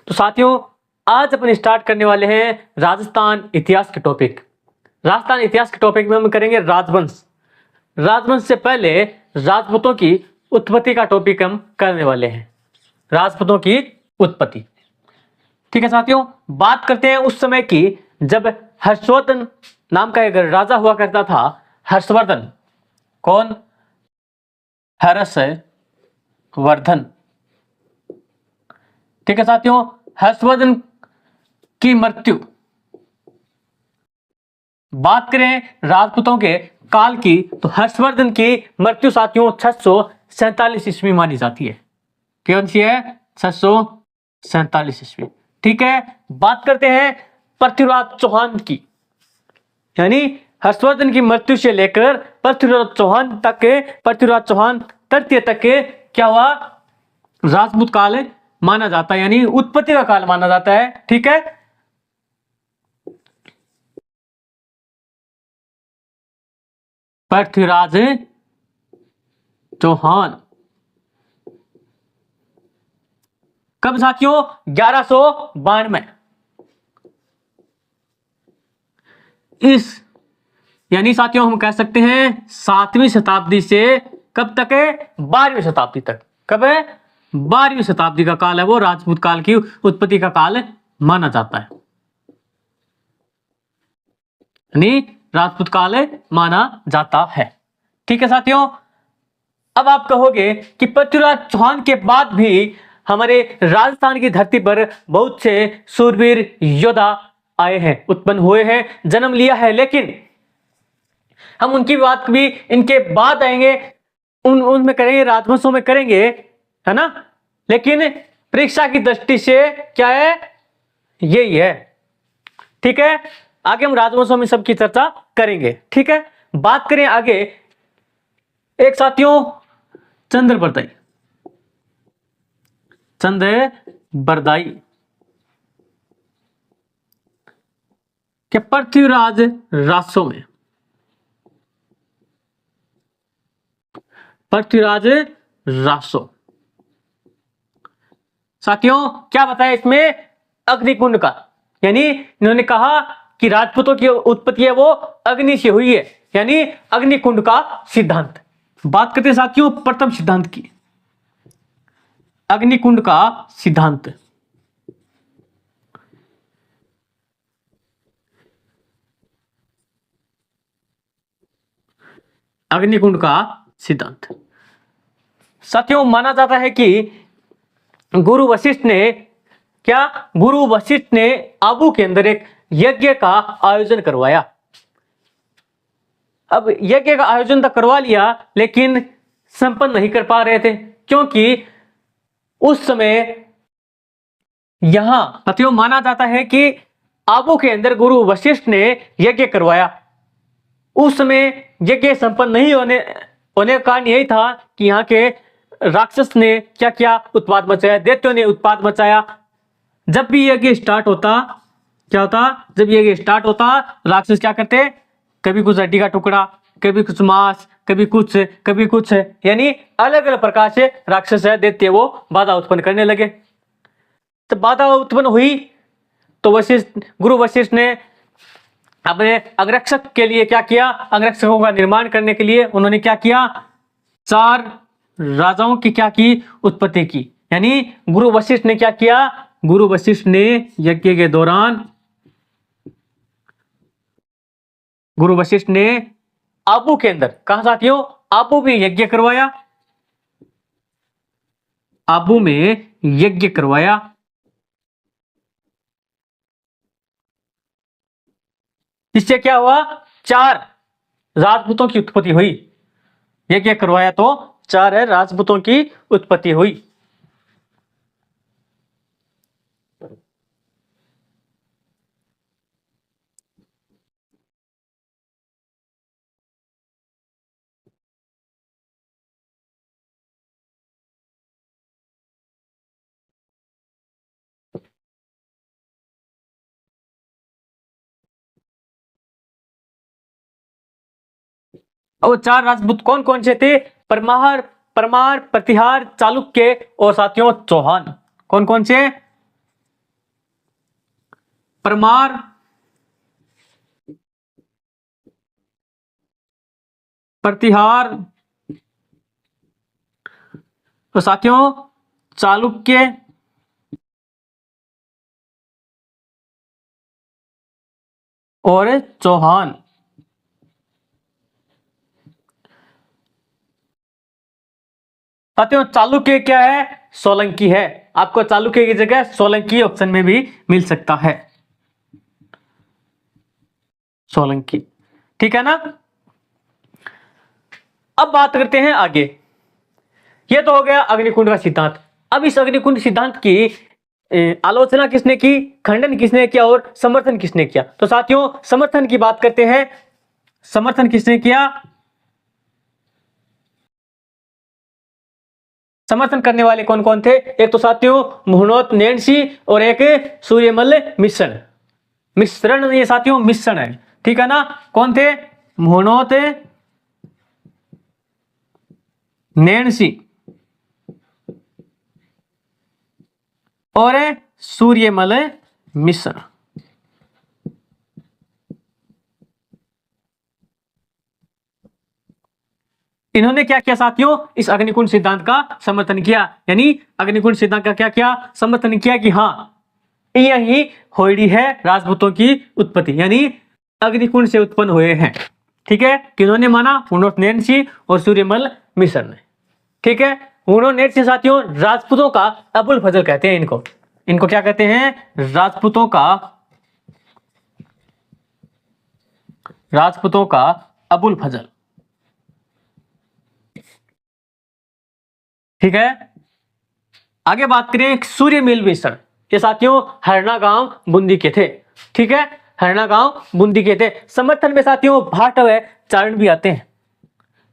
तो साथियों आज अपन स्टार्ट करने वाले हैं राजस्थान इतिहास के टॉपिक। राजस्थान इतिहास के टॉपिक में हम करेंगे राजवंश। राजवंश से पहले राजपूतों की उत्पत्ति का टॉपिक हम करने वाले हैं। राजपूतों की उत्पत्ति, ठीक है साथियों। बात करते हैं उस समय की जब हर्षवर्धन नाम का एक राजा हुआ करता था। हर्षवर्धन, कौन? हर्षवर्धन, ठीक है साथियों। हर्षवर्धन की मृत्यु, बात करें राजपूतों के काल की तो हर्षवर्धन की मृत्यु साथियों 647 ईस्वी मानी जाती है। कौन सी है? 647 ईस्वी, ठीक है। बात करते हैं पृथ्वीराज चौहान की, यानी हर्षवर्धन की मृत्यु से लेकर पृथ्वीराज चौहान तृतीय तक के क्या हुआ? राजपूत काल माना जाता है, यानी उत्पत्ति का काल माना जाता है, ठीक है। पृथ्वीराज चौहान कब साथियों? 1192। इस यानी साथियों हम कह सकते हैं 7वीं शताब्दी से कब तक है? 12वीं शताब्दी तक। कब है? 12वीं शताब्दी का काल है वो राजपूत काल की उत्पत्ति का काल माना जाता है, यानी राजपूत काल माना जाता है, ठीक है साथियों। अब आप कहोगे कि पृथ्वीराज चौहान के बाद भी हमारे राजस्थान की धरती पर बहुत से सूरवीर योद्धा आए हैं, उत्पन्न हुए हैं, जन्म लिया है, लेकिन हम उनकी बात भी इनके बाद आएंगे, उनमें करेंगे, राजवंशों में करेंगे, है ना। लेकिन परीक्षा की दृष्टि से क्या है? यही है, ठीक है। आगे हम राजवंशों में सबकी चर्चा करेंगे, ठीक है। बात करें आगे एक साथियों चंद्रबरदाई के पृथ्वीराज रासों में, पृथ्वीराज रासो साथियों क्या बताया इसमें? अग्निकुंड का, यानी इन्होंने कहा कि राजपूतों की उत्पत्ति है वो अग्नि से हुई है, यानी अग्निकुंड का सिद्धांत। बात करते हैं साथियों प्रथम सिद्धांत की, अग्निकुंड का सिद्धांत। अग्निकुंड का सिद्धांत साथियों माना जाता है कि गुरु वशिष्ठ ने आबू के अंदर एक यज्ञ का आयोजन करवाया। अब यज्ञ का आयोजन तो करवा लिया लेकिन संपन्न नहीं कर पा रहे थे, क्योंकि उस समय यहां साथियों माना जाता है कि आबू के अंदर गुरु वशिष्ठ ने यज्ञ करवाया। उस समय यज्ञ संपन्न नहीं होने का कारण यही था कि यहाँ के राक्षस ने क्या क्या उत्पाद मचाया, दैत्यों ने उत्पाद मचाया। जब भी यज्ञ स्टार्ट होता क्या होता? जब यज्ञ स्टार्ट होता राक्षस क्या करते? कभी कुछ हड्डी का टुकड़ा, कभी कुछ मांस, कभी कुछ, यानी अलग अलग प्रकार से राक्षस है दैत्य वो बाधा उत्पन्न करने लगे। तो बाधा उत्पन्न हुई तो गुरु वशिष्ठ ने अपने अंगरक्षक के लिए क्या किया? अंगरक्षकों का निर्माण करने के लिए उन्होंने क्या किया? 4 राजाओं की क्या की? उत्पत्ति की। यानी गुरु वशिष्ठ ने क्या किया? गुरु वशिष्ठ ने यज्ञ के दौरान गुरु वशिष्ठ ने आबू के अंदर, कहा साथियों? आबू में यज्ञ करवाया, आबू में यज्ञ करवाया। इससे क्या हुआ? 4 राजपूतों की उत्पत्ति हुई। यज्ञ करवाया तो 4 राजपूतों की उत्पत्ति हुई। और 4 राजपूत कौन कौन से थे? परमार, प्रतिहार, चालुक्य और साथियों चौहान। कौन कौन से? परमार, प्रतिहार, तो साथियों चालुक्य और चौहान। साथियों चालुक्य क्या है? सोलंकी है। आपको चालुक्य की जगह सोलंकी ऑप्शन में भी मिल सकता है, सोलंकी। ठीक है ना। अब बात करते हैं आगे। ये तो हो गया अग्निकुंड का सिद्धांत। अब इस अग्निकुंड सिद्धांत की आलोचना किसने की, खंडन किसने किया और समर्थन किसने किया? तो साथियों समर्थन की बात करते हैं। समर्थन किसने किया? समर्थन करने वाले कौन कौन थे? एक तो साथियों मुहनोत नैन्सी और एक सूर्यमल मिश्रण। मिश्रण नहीं है साथियों, मिश्रण है। ठीक है ना। कौन थे? मुहनोत नैन्सी और सूर्यमल मिश्रण। इन्होंने क्या किया साथियों? इस अग्निकुंड सिद्धांत का समर्थन किया। यानी अग्निकुंड सिद्धांत का क्या किया? समर्थन किया कि हाँ यही होड़ी है राजपूतों की उत्पत्ति, यानी अग्निकुंड से उत्पन्न हुए हैं। ठीक है। किन्होंने माना? हुनोत नैन्सी और सूर्यमल मिश्रण ने। ठीक है। हुनोत नैन्सी साथियों राजपूतों का अबुल फजल कहते हैं इनको। इनको क्या कहते हैं? राजपूतों का अबुल फजल। ठीक है। आगे बात करें सूर्यमल मिश्रण। ये साथियों हरना गांव बूंदी के थे। ठीक है। हरना गांव बूंदी के थे। समर्थन में साथियों भाट व चारण भी आते हैं।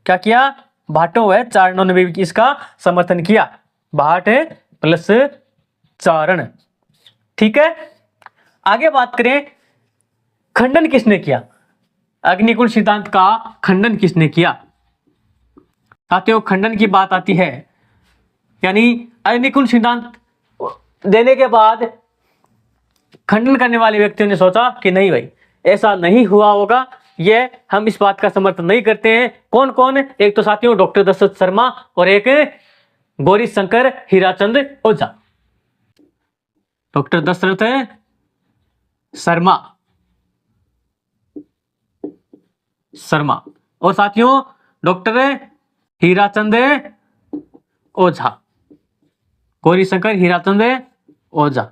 क्या किया? भाटों व चारणों ने भी इसका समर्थन किया। भाट प्लस चारण। ठीक है। आगे बात करें खंडन किसने किया? अग्निकुंड सिद्धांत का खंडन किसने किया? साथियों खंडन की बात आती है, यानी अग्निकुंड सिद्धांत देने के बाद खंडन करने वाले व्यक्तियों ने सोचा कि नहीं भाई ऐसा नहीं हुआ होगा, ये हम इस बात का समर्थन नहीं करते हैं। कौन कौन? एक तो साथियों डॉक्टर दशरथ शर्मा और एक गौरी शंकर हीराचंद ओझा। डॉक्टर दशरथ शर्मा और साथियों डॉक्टर हीराचंद ओझा, गौरी शंकर हीराचंद ओझा।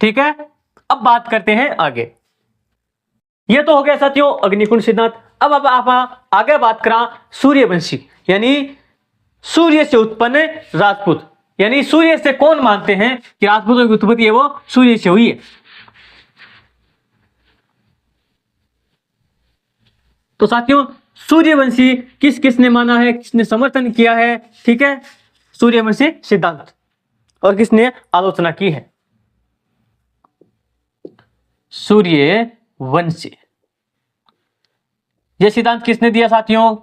ठीक है। अब बात करते हैं आगे। ये तो हो गया साथियों अग्निकुंड सिद्धांत। अब आप आगे बात करा सूर्यवंशी, यानी सूर्य से उत्पन्न राजपूत। यानी सूर्य से कौन मानते हैं कि राजपूतों की उत्पत्ति है वो सूर्य से हुई है? तो साथियों सूर्यवंशी किस किसने माना है, किसने समर्थन किया है? ठीक है। सूर्यवंशी सिद्धांत और किसने आलोचना की है? सूर्यवंशी। यह सिद्धांत किसने दिया साथियों?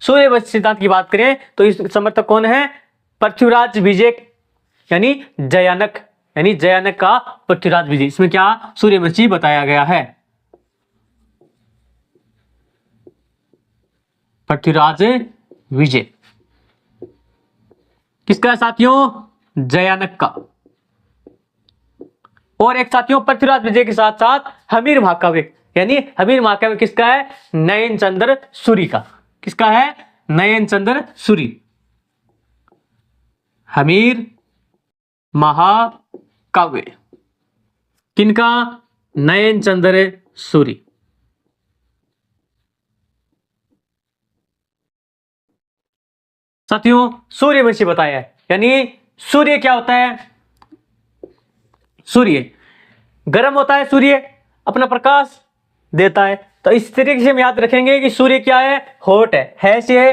सूर्यवंशी सिद्धांत की बात करें तो इस समर्थक कौन है? पृथ्वीराज विजय, यानी जयानक, यानी जयानक का पृथ्वीराज विजय। इसमें क्या सूर्यवंशी बताया गया है? पृथ्वीराज विजय किसका है साथियों? जयानक का। और एक साथियों पृथ्वीराज विजय के साथ साथ हमीर महाकाव्य, यानी हमीर महाकाव्य किसका है? नयन चंद्र सूरी का। किसका है? नयन चंद्र सूरी। हमीर महाकाव्य किनका? नयन चंद्र सूरी। साथियों सूर्यवंशी बताया है, यानी सूर्य क्या होता है? सूर्य गर्म होता है, सूर्य अपना प्रकाश देता है। तो इस तरीके से हम याद रखेंगे कि सूर्य क्या है? हॉट है से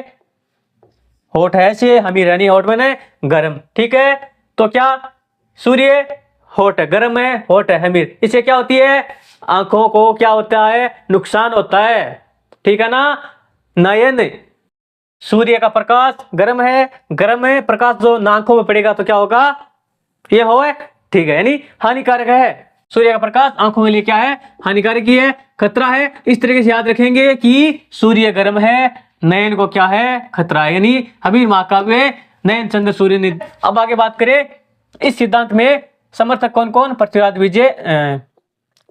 हॉट है से हमीर, यानी हॉट मैंने गर्म। ठीक है। तो क्या सूर्य हॉट है, गर्म है, हॉट है, हमीर। इससे क्या होती है? आंखों को क्या होता है? नुकसान होता है। ठीक है ना। नयन सूर्य का प्रकाश गर्म है प्रकाश जो आंखों में पड़ेगा तो क्या होगा? ये हो है। ठीक है, यानी हानिकारक है। सूर्य का प्रकाश आंखों के लिए क्या है, हानिकारक ही है, खतरा है। इस तरीके से याद रखेंगे कि सूर्य गर्म है, नयन को क्या है, खतरा है, यानी हबीर महाकाव्य नयन चंद्र सूर्य ने। अब आगे बात करें इस सिद्धांत में समर्थक कौन कौन, पृथ्वीराज विजय,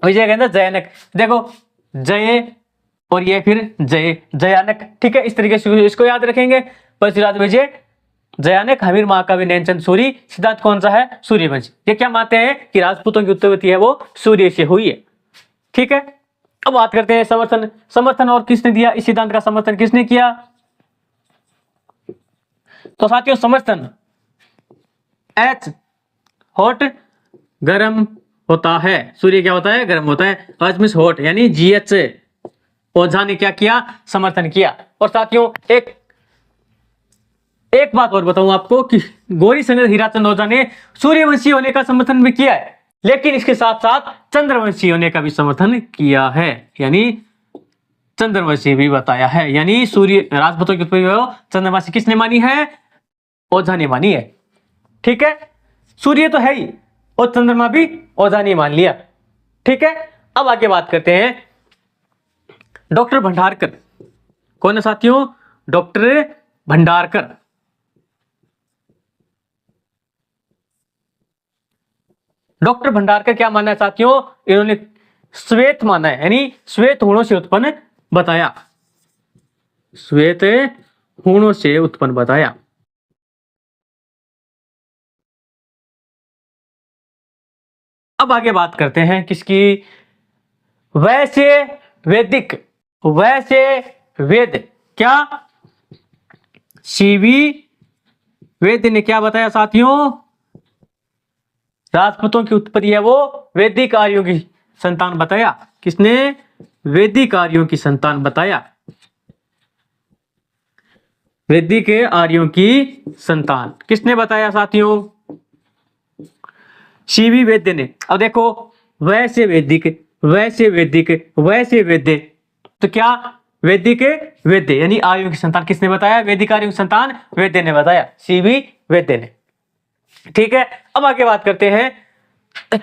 विजय के अंदर जयानक, देखो जय और ये फिर जय जयानक, ठीक है। इस तरीके से इसको याद रखेंगे, पृथ्वीराज विजय जयानक हमीर महाकाव्य नयनचंद सूरी। सिद्धांत कौन सा है, सूर्यवंशी। ये क्या मानते हैं कि राजपूतों की उत्पत्ति है वो सूर्य से हुई है, ठीक है। अब बात करते हैं समर्थन, समर्थन और किसने दिया, इस सिद्धांत का समर्थन किसने किया, तो साथियों समर्थन एच हॉट गर्म होता है, सूर्य क्या होता है, गर्म होता है, एच मींस हॉट यानी जीएच ओझा ने क्या किया, समर्थन किया। और साथियों एक बात और बताऊं आपको कि गौरी शंकर हीराचंद ओझा ने सूर्यवंशी होने का समर्थन भी किया है, लेकिन इसके साथ साथ चंद्रवंशी होने का भी समर्थन किया है, यानी चंद्रवंशी भी बताया है। यानी सूर्य राजपूतों की उत्पत्ति चंद्रवंशी किसने मानी है, ओझा ने मानी है, ठीक है। सूर्य तो है ही और चंद्रमा भी ओझा ने मान लिया, ठीक है। अब आगे बात करते हैं डॉक्टर भंडारकर, कौन है साथियों, डॉक्टर भंडारकर। डॉक्टर भंडारकर क्या माना है साथियों, इन्होंने श्वेत माना है, यानी श्वेत हुणों से उत्पन्न बताया, श्वेत हुणों से उत्पन्न बताया। अब आगे बात करते हैं किसकी, वैसे वैदिक, वैसे वेद, क्या सीवी वेद ने क्या बताया साथियों, राजपूतों की उत्पत्ति है वो वैदिक आर्यों की संतान बताया, किसने, वैदिक आर्यों की संतान बताया, वैदिक आर्यों की संतान किसने बताया साथियों, सीवी वैद्य ने। अब देखो वैसे वैदिक, वैसे वैदिक, वैसे वैद्य, तो क्या वैदिक वैद्य यानी आर्यों की संतान किसने बताया, वैदिक आर्यों की संतान वैद्य ने बताया, सीवी वैद्य ने, ठीक है। अब आगे बात करते हैं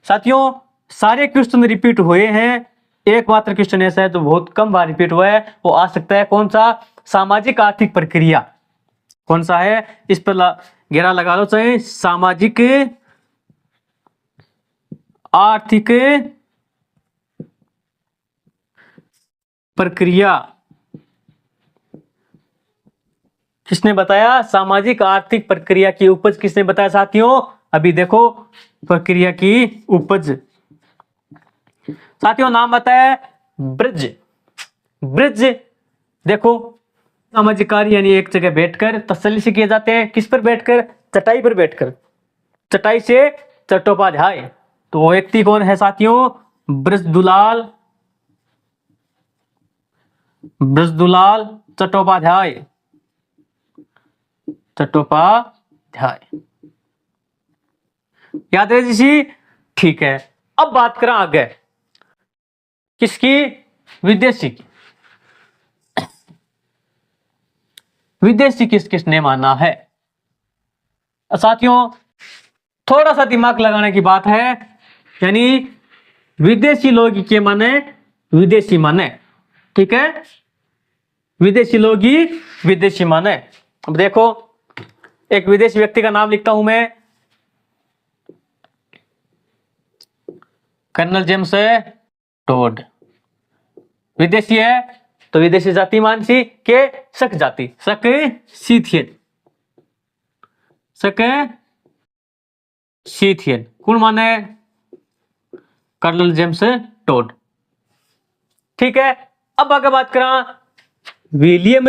साथियों, सारे क्वेश्चन रिपीट हुए हैं, एक मात्र क्वेश्चन ऐसा है तो बहुत कम बार रिपीट हुआ है, वो आ सकता है कौन सा, सामाजिक आर्थिक प्रक्रिया, कौन सा है, इस पर घेरा लगा लो चाहे, सामाजिक आर्थिक प्रक्रिया किसने बताया, सामाजिक आर्थिक प्रक्रिया की उपज किसने बताया साथियों, अभी देखो प्रक्रिया की उपज, साथियों नाम बताया ब्रिज, ब्रिज देखो सामाजिक कार्य यानी एक जगह बैठकर तसल्ली से किए जाते हैं, किस पर बैठकर, चटाई पर बैठकर, चटाई से चट्टोपाध्याय, तो वो व्यक्ति कौन है साथियों, बृजदुलाल, बृजदुलाल चट्टोपाध्याय, चट्टोपाध्याय, याद रहे जी, ठीक है। अब बात करें आगे किसकी, विदेशी की, विदेशी किसने माना है साथियों, थोड़ा सा दिमाग लगाने की बात है, यानी विदेशी लोग के माने विदेशी माने, ठीक है, विदेशी लोग ही विदेशी माने। अब देखो एक विदेशी व्यक्ति का नाम लिखता हूं मैं, कर्नल जेम्स टोड, विदेशी है तो विदेशी जाति मानसी के शक जाति, शक सीथियन, शक सीथियन कौन माने, कर्नल जेम्स टोड, ठीक है। अब आगे बात करा विलियम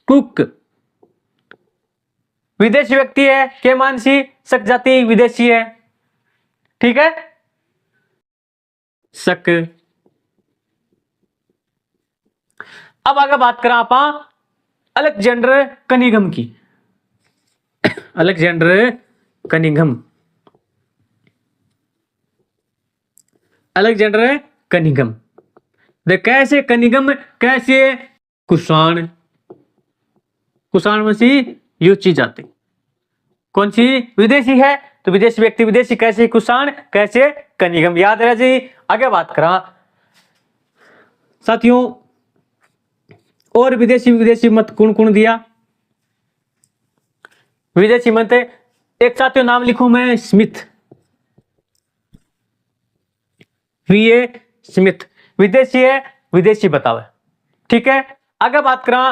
कुक, विदेशी व्यक्ति है के मानसी, शक जाति विदेशी है, ठीक है, शक। अब आगे बात करा आप अलेक्जेंडर कनिंघम की, अलेक्जेंडर कनिंघम, अलेक्जेंडर कनिंघम, कैसे कनिंघम, कैसे कुषाण, कुषाण वंशी युची जाति, कौन सी विदेशी है तो विदेशी व्यक्ति विदेशी, कैसे कुषाण, कैसे कनिगम, याद रह जी। आगे बात करा साथियों, और विदेशी विदेशी मत कौन कौन दिया? विदेशी मत एक साथियों नाम लिखूं मैं, स्मिथ, वीए स्मिथ, विदेशी है, विदेशी बताओ, ठीक है। आगे बात करा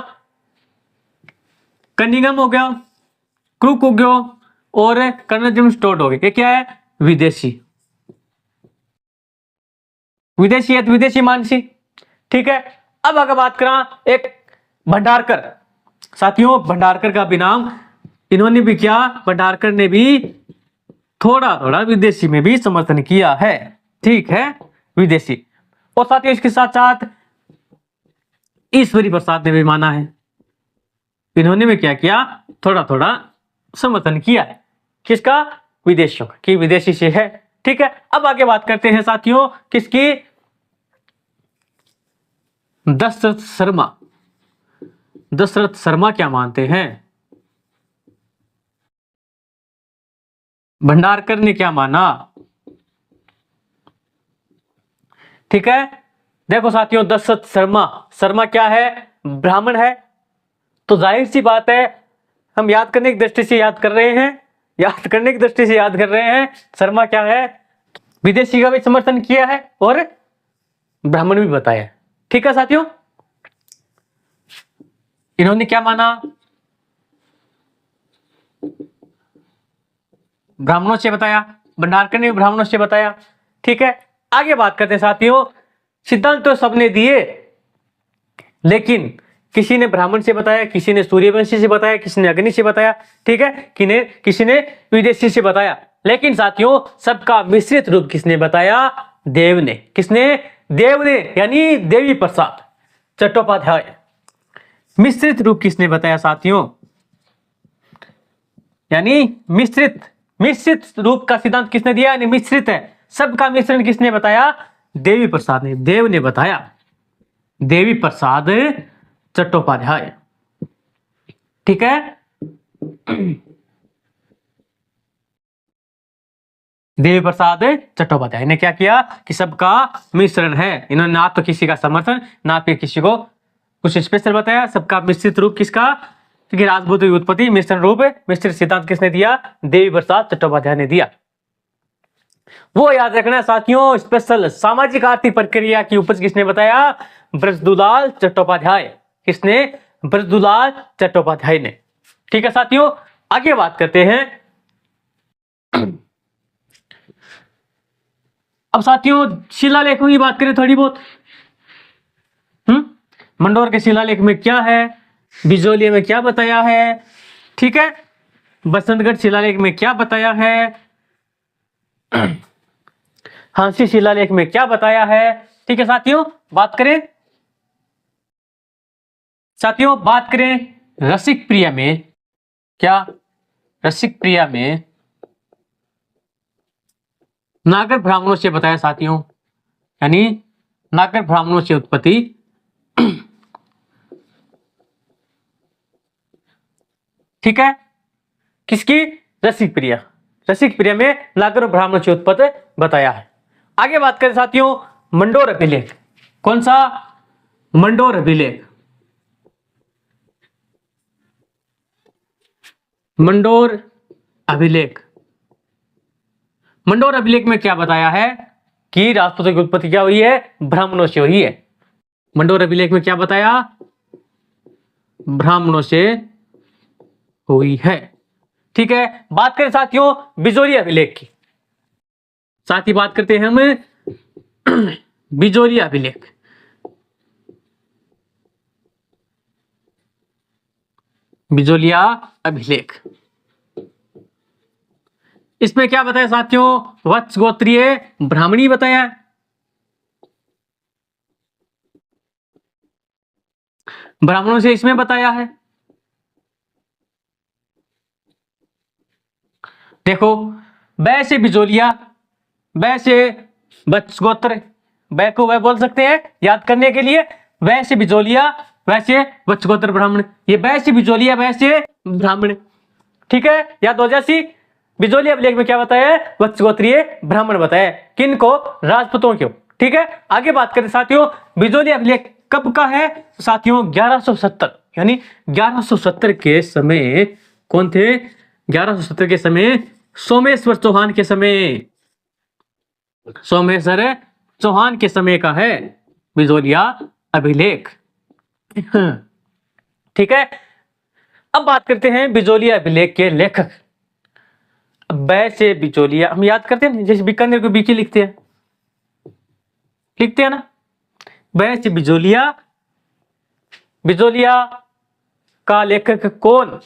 कनिंगम हो गया, क्रूक हो गया और कर्नल स्टोर्ड हो गया, ये क्या है? विदेशी, विदेशी है तो विदेशी मानसी, ठीक है। अब अगर बात करा एक भंडारकर, साथियों भंडारकर का भी नाम इन्होंने भी क्या, भंडारकर ने भी थोड़ा थोड़ा विदेशी में भी समर्थन किया है, ठीक है, विदेशी। और साथियों इसके साथ साथ ईश्वरी प्रसाद ने भी माना है, इन्होंने भी क्या किया, थोड़ा थोड़ा समर्थन किया है, किसका? विदेशियों का, कि विदेशी से है, ठीक है। अब आगे बात करते हैं साथियों किसकी? दशरथ शर्मा। दशरथ शर्मा क्या मानते हैं? भंडारकर ने क्या माना? ठीक है, देखो साथियों दशरथ शर्मा, शर्मा क्या है? ब्राह्मण है, तो जाहिर सी बात है हम याद करने की दृष्टि से याद कर रहे हैं, याद करने की दृष्टि से याद कर रहे हैं, शर्मा क्या है? विदेशी का भी समर्थन किया है और ब्राह्मण भी बताया, ठीक है साथियों। इन्होंने क्या माना? ब्राह्मणों से बताया, भंडारकर ने भी ब्राह्मणों से बताया, ठीक है। आगे बात करते हैं साथियों, सिद्धांत तो सबने दिए, लेकिन किसी ने ब्राह्मण से बताया, किसी ने सूर्यवंशी से बताया, किसी ने अग्नि से बताया, ठीक है, किसी ने विदेशी से बताया, लेकिन साथियों सबका मिश्रित रूप किसने बताया? देव ने। किसने? देव ने, यानी देवी प्रसाद चट्टोपाध्याय। मिश्रित रूप किसने बताया साथियों? यानी मिश्रित रूप का सिद्धांत किसने दिया? यानी मिश्रित है, सबका मिश्रण किसने बताया? देवी प्रसाद ने, देव ने बताया, देवी प्रसाद चट्टोपाध्याय, ठीक है। देवी प्रसाद चट्टोपाध्याय ने क्या किया कि सबका मिश्रण है, इन्होंने ना तो किसी का समर्थन ना फिर किसी को कुछ स्पेशल बताया, सबका मिश्रित रूप किसका? क्योंकि राजपूत की उत्पत्ति मिश्रण रूप, मिश्रित सिद्धांत किसने दिया? देवी प्रसाद चट्टोपाध्याय ने दिया। वो याद रखना साथियों, स्पेशल सामाजिक आर्थिक प्रक्रिया की उपज किसने बताया? ब्रजदुलाल चट्टोपाध्याय। किसने? ब्रजदुलाल चट्टोपाध्याय ने, ठीक है साथियों। आगे बात करते हैं, अब साथियों शिलालेखों की बात करें थोड़ी बहुत। मंडोर के शिलालेख में क्या है, बिजोलिया में क्या बताया है, ठीक है, बसंतगढ़ शिलालेख में क्या बताया है, हांसी शिलालेख में क्या बताया है, ठीक है साथियों। बात करें रसिक प्रिया में, क्या रसिक प्रिया में नागर ब्राह्मणों से बताया साथियों, यानी नागर ब्राह्मणों से उत्पत्ति, ठीक है, किसकी? रसिक प्रिया। रसिक प्रिया में नागर और ब्राह्मणों से उत्पत्ति बताया है। आगे बात करें साथियों मंडोर अभिलेख, कौन सा? मंडोर अभिलेख। मंडोर अभिलेख, मंडोर अभिलेख में क्या बताया है कि राजपूतों की उत्पत्ति क्या हुई है? ब्राह्मणों से हुई है। मंडोर अभिलेख में क्या बताया? ब्राह्मणों से हुई है, ठीक है। बात करें साथियों बिजोरी अभिलेख की, साथ ही बात करते हैं हम बिजोरी अभिलेख। बिजोलिया अभिलेख, इसमें क्या बताया साथियों? वत्स गोत्रीय ब्राह्मणी बताया, ब्राह्मणों से इसमें बताया है। देखो वैसे बिजोलिया, वैसे वत्स गोत्र, वै को वह बोल सकते हैं याद करने के लिए, वैसे बिजोलिया वैसे वत्स गोत्र ब्राह्मण, ये वैसे बिजोलिया वैसे ब्राह्मण, ठीक है, याद हो जासी। बिजोली अभिलेख में क्या बताया है? वत्स गोत्रीय ब्राह्मण बताया। किनको? राजपूतों को। ठीक है, आगे बात करें साथियों, बिजोली अभिलेख कब का है? साथियों 1170, यानी 1170 के समय कौन थे? 1170 के समय सोमेश्वर चौहान के समय, सोमेश्वर चौहान के समय का है बिजोलिया अभिलेख। ठीक है, अब बात करते हैं बिजोलिया अभिलेख के लेखक। वैसे बिजोलिया हम याद करते हैं, जैसे बीकानेर को बीकी लिखते हैं ना, वैसे बिजोलिया, बिजोलिया का लेखक कौन?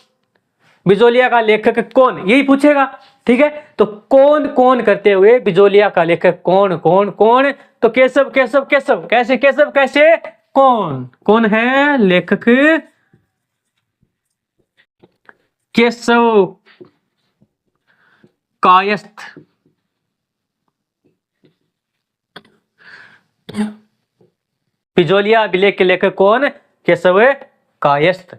बिजोलिया का लेखक कौन, यही पूछेगा। ठीक है, तो कौन कौन करते हुए बिजोलिया का लेखक कौन कौन कौन? तो केशव केशव केशव, कैसे केशव कैसे? कौन कौन है लेखक? केशव कायस्थ। बिजोलिया अभिलेख के लेखक कौन? केशव कायस्थ।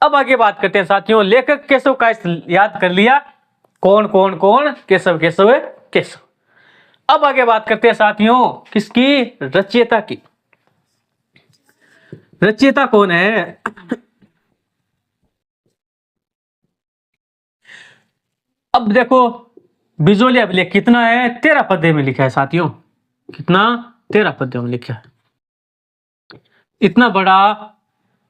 अब आगे बात करते हैं साथियों, लेखक केशव कायस्थ याद कर लिया, कौन कौन कौन? केशव केशव केशव। अब आगे बात करते हैं साथियों किसकी? रचयिता की। रचयिता कौन है? अब देखो बिजोलिया अभिलेख कितना है? 13 पद्य में लिखा है साथियों। कितना? 13 पद्यों में लिखा है। इतना बड़ा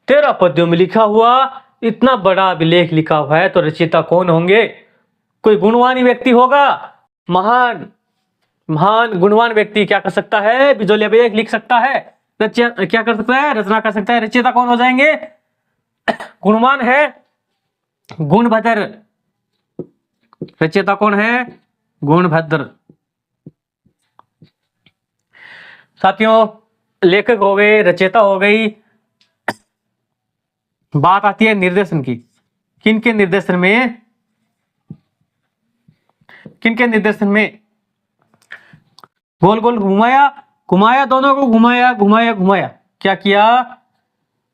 13 पद्यों में लिखा हुआ, इतना बड़ा अभिलेख लिखा हुआ है, तो रचयिता कौन होंगे? कोई गुणवान व्यक्ति होगा, महान महान गुणवान व्यक्ति क्या कर सकता है? बिजोलिया अभिलेख लिख सकता है। क्या कर सकता है? रचना कर सकता है। रचयिता कौन हो जाएंगे? गुणवान है, गुणभद्र। रचयिता कौन है? गुणभद्र। साथियों लेखक हो गए, रचयिता हो गई, बात आती है निर्देशन की। किनके निर्देशन में? किनके निर्देशन में? गोल गोल घुमाया, घुमाया, दोनों को घुमाया घुमाया घुमाया, क्या किया?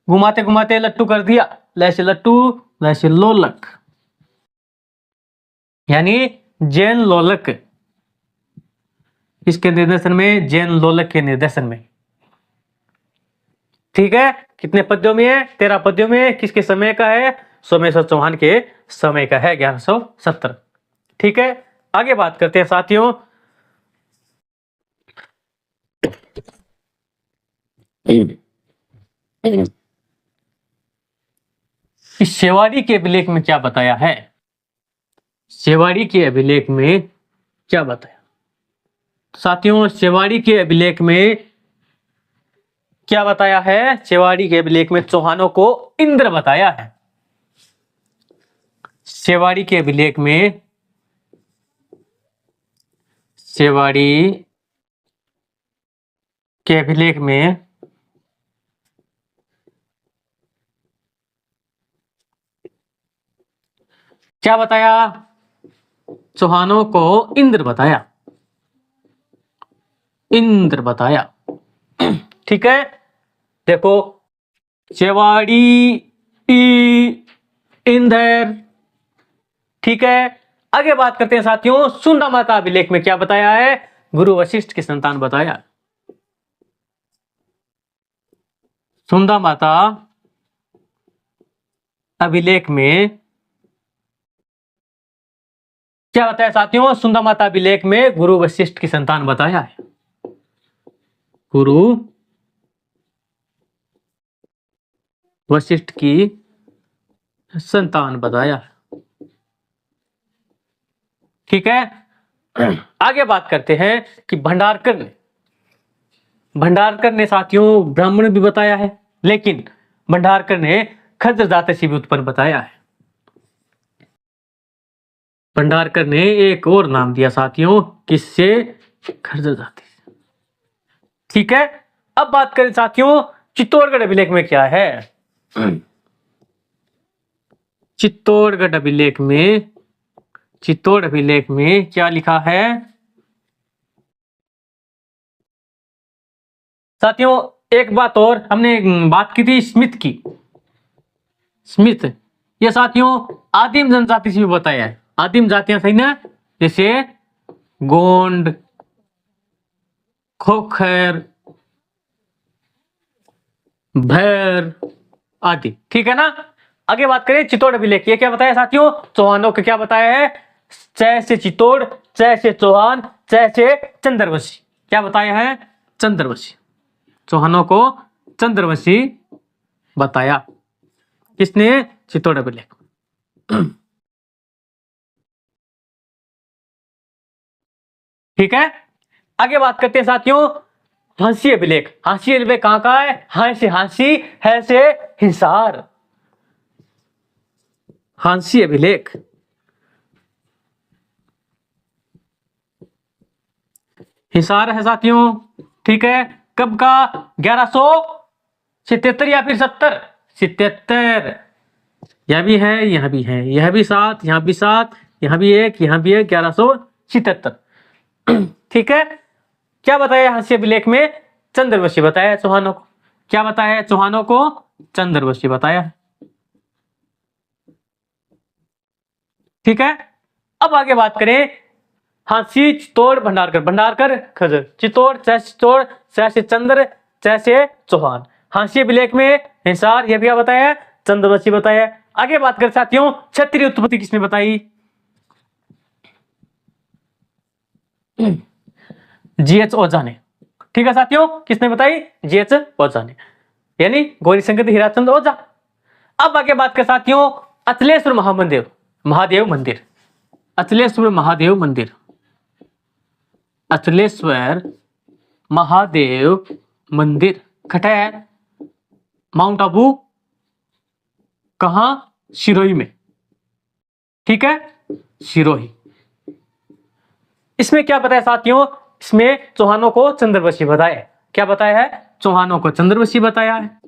घुमाते घुमाते लट्टू कर दिया, लैसे लट्टू लैसे लोलक, यानी जैन लोलक। किसके निर्देशन में? जैन लोलक के निर्देशन में। ठीक है, कितने पद्यों में है? 13 पद्यों में। किसके समय का है? सोमेश्वर चौहान के समय का है, 1170। ठीक है, आगे बात करते हैं साथियों, इस शेवाड़ी के अभिलेख में क्या बताया है? शेवाड़ी के अभिलेख में क्या बताया? साथियों शेवाड़ी के अभिलेख में क्या बताया है? शेवाड़ी के अभिलेख में चौहानों को इंद्र बताया है। शेवाड़ी के अभिलेख में, शेवाड़ी के अभिलेख में क्या बताया? चौहानों को इंद्र बताया, इंद्र बताया। ठीक है, देखो शेवाड़ी इंद्र। ठीक है, आगे बात करते हैं साथियों, सुंदा माता अभिलेख में क्या बताया है? गुरु वशिष्ठ की संतान बताया। सुंदा माता अभिलेख में क्या बताया साथियों? सुंदा माता अभिलेख में गुरु वशिष्ठ की संतान बताया है। गुरु वशिष्ठ की संतान बताया। ठीक है, आगे बात करते हैं कि भंडारकर ने साथियों ब्राह्मण भी बताया है, लेकिन भंडारकर ने खज्र जाति से भी उत्पन्न बताया है। भंडारकर ने एक और नाम दिया साथियों, किससे? खज्र जाति से। ठीक है, अब बात करें साथियों चित्तौड़गढ़ अभिलेख में क्या है? चित्तौड़गढ़ अभिलेख में, चित्तौड़ अभिलेख में क्या लिखा है साथियों? एक बात और, हमने बात की थी स्मिथ की। स्मिथ ये साथियों आदिम जनजाति से भी बताया है, आदिम जातियां सही ना, जैसे गोंड, खोखर, भैर आदि। ठीक है ना। आगे बात करें चित्तौड़ अभिलेख, ये क्या बताया साथियों, चौहानों को क्या बताया है, चय से चित्तौड़, चय से चौहान, चय से चंद्रवंशी। क्या बताया है, चंद्रवंशी। चौहानों को चंद्रवंशी बताया, किसने, चित्तौड़ अभिलेख। ठीक है। आगे बात करते हैं साथियों हांसी अभिलेख। हांसी अभिलेख कहां का है, हां से हांसी, है से हिसार। हांसी अभिलेख हिसार है साथियों। ठीक है। कब का, 1177 या फिर 77। यह भी है, यह भी है, यह भी 7, यहां भी 7, यहां भी 1, यहां भी 1, 1177। ठीक है। क्या बताया हांसी अभिलेख में, चंद्रवंशी बताया चौहानों को। क्या बताया है चौहानों को, चंद्रवंशी बताया। ठीक है। अब आगे बात करें हांसी, चित्तौड़, भंडारकर। भंडारकर खजर, चित्तौड़, चित्तौड़, से चंद्र, से चौहान। हांसी अभिलेख में हिसार, यह भी क्या बताया, चंद्रवंशी बताया। आगे बात करें साथियों क्षत्रिय उत्पत्ति किसने बताई, जीएच ओझा ने। ठीक है साथियों, किसने बताई, जीएच ओझा ने, यानी गौरीशंकर हीराचंद ओझा। अब आगे बात करें साथियों अचलेश्वर महादेव, महादेव मंदिर। अचलेश्वर महादेव मंदिर, अचलेश्वर महादेव मंदिर खटैर, माउंट आबू, कहां, सिरोही में। ठीक है, सिरोही। इसमें क्या बताया साथियों, इसमें चौहानों को चंद्रवंशी बताया। क्या बताया है, चौहानों को चंद्रवंशी बताया है।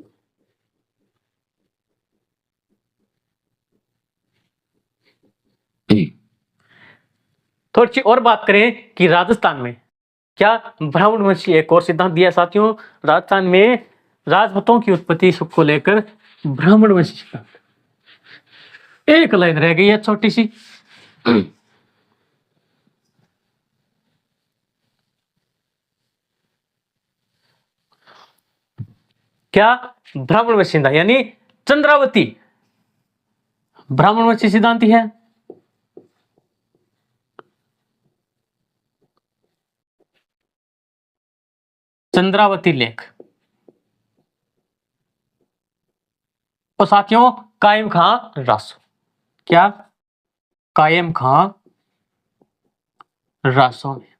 थोड़ी सी और बात करें कि राजस्थान में क्या ब्राह्मणवंशी एक और सिद्धांत दिया साथियों, राजस्थान में राजपूतों की उत्पत्ति को लेकर ब्राह्मणवंशी सिद्धांत। एक लाइन रह गई है छोटी सी। क्या, ब्राह्मणवंशी सिद्धांत यानी चंद्रावती ब्राह्मणवंशी सिद्धांति है। चंद्रावती लेख। और साथियों कायम खां रासो। क्या, कायम खां रासो में।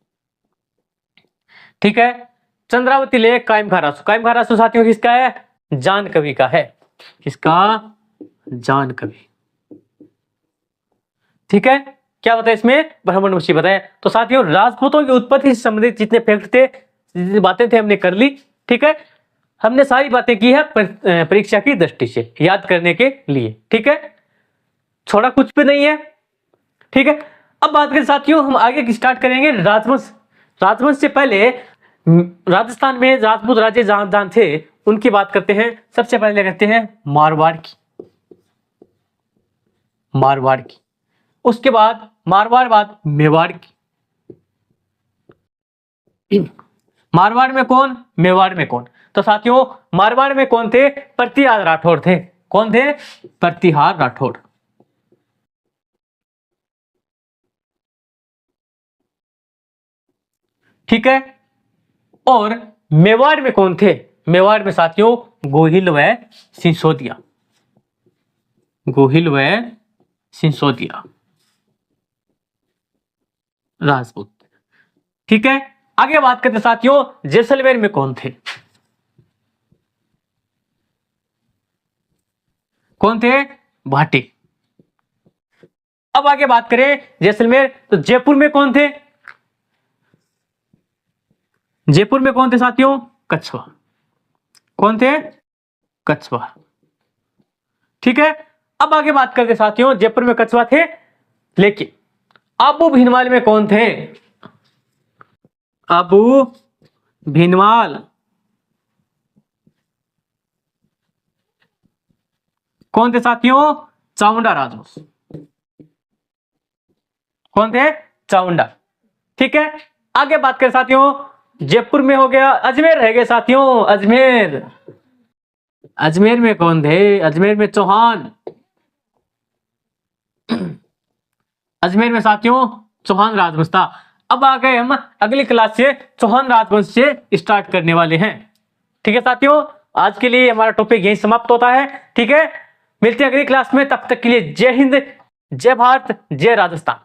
ठीक है। चंद्रावती लेख, कायम खां रासो। कायम खां रासो साथियों किसका है, जान कवि का है। किसका, जान कवि। ठीक है। क्या बताया इसमें, ब्राह्मणवंशी बताया। तो साथियों राजपूतों की उत्पत्ति से संबंधित जितने फैक्ट थे, जितनी बातें थे हमने कर ली। ठीक है। हमने सारी बातें की है परीक्षा की दृष्टि से याद करने के लिए। ठीक है, छोड़ा कुछ भी नहीं है। ठीक है। अब बात करें साथियों हम आगे की स्टार्ट करेंगे राजवंश। राजवंश से पहले राजस्थान में राजपूत राजे जहां जहां थे उनकी बात करते हैं। सबसे पहले कहते हैं मारवाड़ की, मारवाड़ की। उसके बाद मारवाड़ बाद मेवाड़ की। मारवाड़ में कौन, मेवाड़ में कौन। तो साथियों मारवाड़ में कौन थे, प्रतिहार राठौड़ थे। कौन थे, प्रतिहार राठौड़। ठीक है। और मेवाड़ में कौन थे, मेवाड़ में साथियों गोहिल व सिसोदिया। गोहिल व सिसोदिया राजपूत। ठीक है। आगे बात करते साथियों जैसलमेर में कौन थे, कौन थे, भाटी। अब आगे बात करें जैसलमेर, तो जयपुर में कौन थे, जयपुर में कौन थे साथियों, कछवा। कौन थे, कछवा। ठीक है। अब आगे बात करते साथियों जयपुर में कछवा थे, लेकिन आबू भीनवाल में कौन थे, आबू भीनवाल कौन थे साथियों, चामुंडा राजवंश। कौन थे? चामुंडा। ठीक है, आगे बात करें साथियों, जयपुर में हो गया, अजमेर रह गए साथियों, अजमेर। अजमेर में कौन थे? अजमेर में चौहान। अजमेर में साथियों चौहान राजवंश था। अब आ गए हम अगली क्लास से चौहान राजवंश से स्टार्ट करने वाले हैं। ठीक है साथियों, आज के लिए हमारा टॉपिक यही समाप्त होता है। ठीक है, मिलते हैं अगली क्लास में, तब तक के लिए जय हिंद, जय भारत, जय राजस्थान।